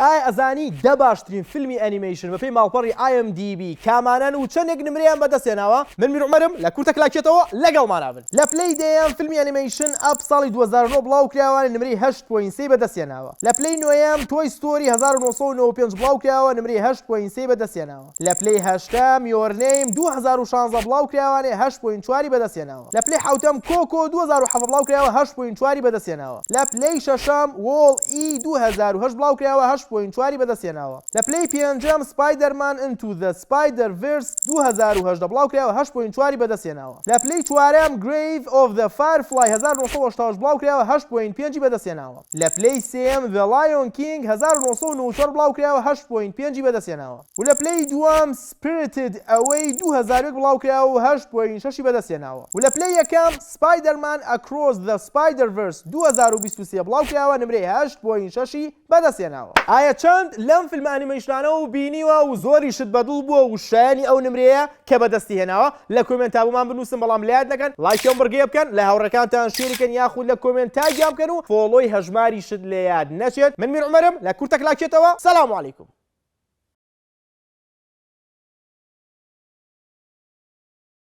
ئایا ئەزانی دە باشترین فیلمی ئەنیمەیشن بەپێی ماڵپەڕی IMDb کامانن و چەندێک نمرەیان بەدەستێناوە؟ من میر عومەرم لە کورتە کلاکێتەوە لەگەڵمانە بن. لە پلەی دەیەم فیلمی ئەنیمەیشن ئەپ ساڵی 2009 بڵاو کراوە نمرەی 8.3 بەدەستێناوە. لە پلەی نوێیەم تۆی ستۆری 1995 بڵاو کراوە نمرەی 8.3 بەدەستێناوە. لە پلەی هەشتم یۆر نەیم 2016 بڵاو کراوانێ 8.4 بەدەستێناوە. لە پلەی حوتەم کۆکۆ 2007 بڵاو کراوە 8.4 بەدەستێناوە. لە پلەی شەشەم وۆڵ ئی 2008 بڵاو کراوە 8.4 بەدەستێناوە. لە پلەی پێنجەم سپایدەرمان ئینتو ذا سپایدەرڤێرس 2018 بڵاو کراوە 8.4 بەدەستێناوە. لە پلەی چوارەم گرێیڤ ئۆف ذا فایرفڵای 1980 بڵاو کراوە 8.5 بەدەستێناوە. لە پلەی سێم ذا لایۆن کینگ 1994 بڵاو کراوە 8.5 بەدەستێناوە. و لە پلەی دووەم سپریتد ئەوەی 2001 بڵاو کراوە 8.6 بەدەستێناوە. و لە پلەی یەکەم سپایدەرمان ئەکرۆس ذا سپایدەرڤێرس 2023 بڵاو کراوە نمرەی 8.6 بەدەستێناوە. ئایا چەند لەم فیلم ئەنیمەیشنانە و بینیوە و زۆری شت بەدڵ بووە و شایانی ئەو نمرەیە کە بەدەستی هێناوە؟ لە کۆمنتا بۆمان بنووسن بەڵام لایەت نەکەن، لایکیان بڕگێ بکەن، لە هاوڕەکانتان شێریکەن یاخود لە کۆمنت تاگیان بکەن و فۆڵۆی هەژماری شت لە یاد نەچێت. من میر عومەرم لە کورتە کلاکێتەوە. سەلام عەلیکوم.